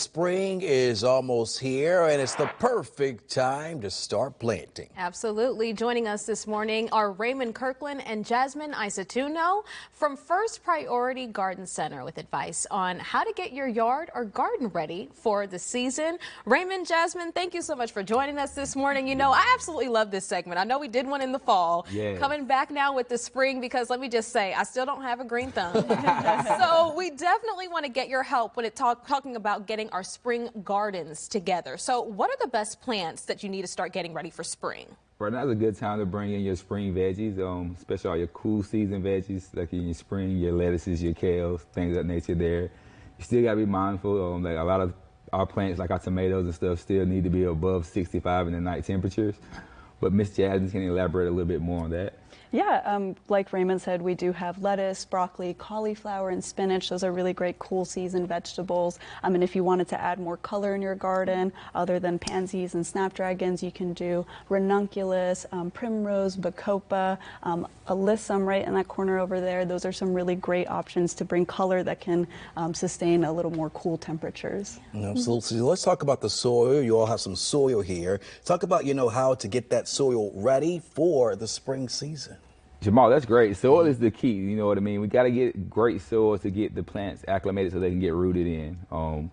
Spring is almost here, and it's the perfect time to start planting. Absolutely. Joining us this morning are Raymond Kirkland and Jasmine Isatuno from First Priority Garden Center with advice on how to get your yard or garden ready for the season. Raymond, Jasmine, thank you so much for joining us this morning. You know, I absolutely love this segment. I know we did one in the fall. Yeah. Coming back now with the spring, because let me just say, I still don't have a green thumb. So we definitely want to get your help when talking about getting our spring gardens together. So what are the best plants that you need to start getting ready for spring? Right now is a good time to bring in your spring veggies, especially all your cool season veggies, like in your spring, your lettuces, your kales, things of that nature there. You still got to be mindful, like a lot of our plants, like our tomatoes and stuff, still need to be above 65 in the night temperatures. But Miss Jasmine can elaborate a little bit more on that. Yeah, like Raymond said, we do have lettuce, broccoli, cauliflower, and spinach. Those are really great cool season vegetables. And if you wanted to add more color in your garden, other than pansies and snapdragons, you can do ranunculus, primrose, bacopa, alyssum right in that corner over there. Those are some really great options to bring color that can sustain a little more cool temperatures. Absolutely. Let's talk about the soil. You all have some soil here. Talk about, how to get that soil ready for the spring season. Jamal, that's great. Soil is the key, you know what I mean? We got to get great soil to get the plants acclimated so they can get rooted in.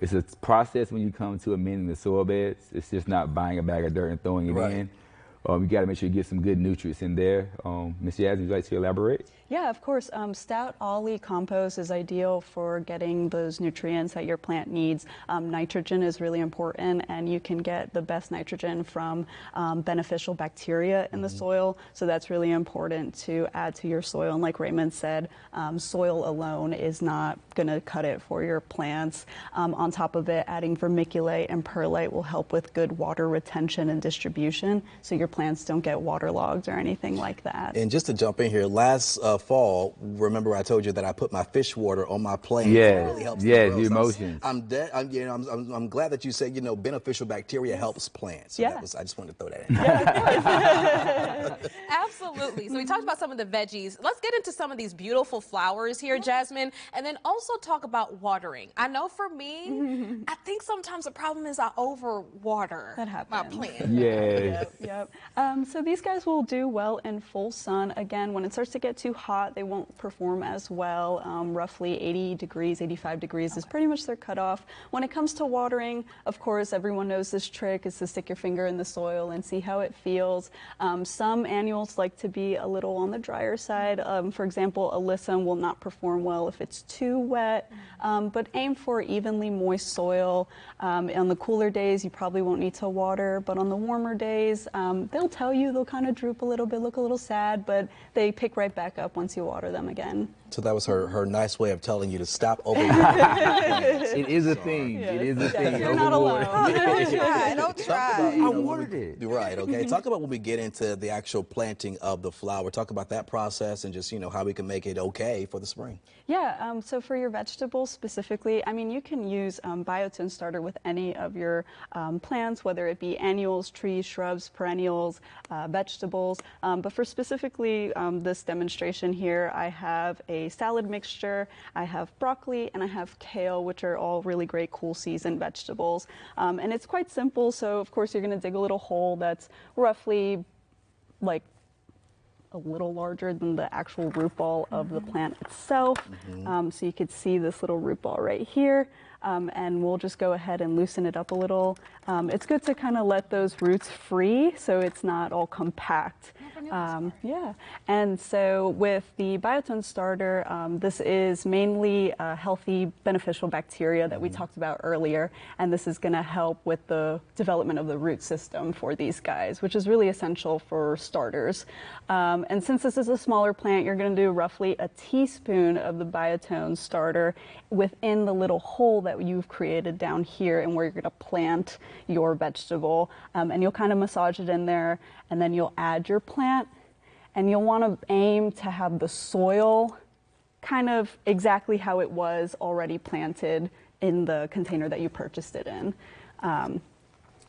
It's a process when you come to amending the soil beds. It's just not buying a bag of dirt and throwing it in. You got to make sure you get some good nutrients in there. Ms. Jasmine, would you like to elaborate? Yeah, of course. Stout ollie compost is ideal for getting those nutrients that your plant needs. Nitrogen is really important, and you can get the best nitrogen from beneficial bacteria in the soil. So that's really important to add to your soil. And like Raymond said, soil alone is not going to cut it for your plants. On top of it, adding vermiculite and perlite will help with good water retention and distribution, so your plants don't get waterlogged or anything like that. And just to jump in here, last fall, remember I told you that I put my fish water on my plants. Yeah, It really helps yeah, them grow. the emotions. I'm glad that you said, beneficial bacteria helps plants. So Yeah. I just wanted to throw that in. Absolutely. So we talked about some of the veggies. Let's get into some of these beautiful flowers here, Jasmine, and then also talk about watering. I know for me, I think sometimes the problem is I overwater my plants. Yeah. Yep. So these guys will do well in full sun. Again, when it starts to get too hot, they won't perform as well. Roughly 80 degrees, 85 degrees is pretty much their cutoff. When it comes to watering, of course, everyone knows this trick is to stick your finger in the soil and see how it feels. Some annuals like to be a little on the drier side. For example, alyssum will not perform well if it's too wet, but aim for evenly moist soil. On the cooler days, you probably won't need to water, but on the warmer days, they'll tell you they'll kind of droop a little bit, look a little sad, but they pick right back up once you water them again. So that was her nice way of telling you to stop overwatering. It is a thing. Yes. It is a thing. You're not alone. Don't try. I watered it. Right, okay. Talk about when we get into the actual planting of the flower. Talk about that process and just, how we can make it okay for the spring. Yeah, so for your vegetables specifically, you can use Biotin Starter with any of your plants, whether it be annuals, trees, shrubs, perennials, vegetables. But for specifically this demonstration here, I have a salad mixture, I have broccoli, and I have kale, which are all really great cool season vegetables. And it's quite simple, so of course you're going to dig a little hole that's roughly like a little larger than the actual root ball of the plant itself. So you could see this little root ball right here. And we'll just go ahead and loosen it up a little. It's good to kind of let those roots free so it's not all compact. Yeah, and so with the Biotin Starter, this is mainly healthy, beneficial bacteria that we talked about earlier, and this is going to help with the development of the root system for these guys, which is really essential for starters. And since this is a smaller plant, you're going to do roughly a teaspoon of the Biotin Starter within the little hole that you've created down here and where you're going to plant your vegetable. And you'll kind of massage it in there, and then you'll add your plant, and you'll want to aim to have the soil kind of exactly how it was already planted in the container that you purchased it in.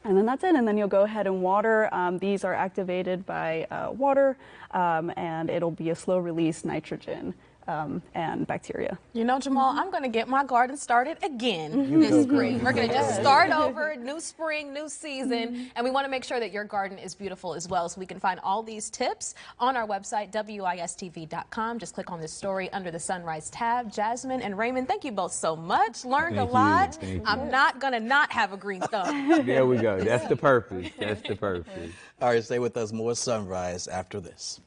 And then that's it, and then you'll go ahead and water. These are activated by water, and it'll be a slow release nitrogen and bacteria. You know, Jamal, I'm going to get my garden started again You this go, spring. girl. We're going to just start over, new spring, new season, and we want to make sure that your garden is beautiful as well. So we can find all these tips on our website, wistv.com. Just click on this story under the Sunrise tab. Jasmine and Raymond, thank you both so much. Learned a Thank you. lot. Thank you. I'm not going to not have a green thumb. There we go. That's the purpose. That's the purpose. All right, stay with us. More Sunrise after this.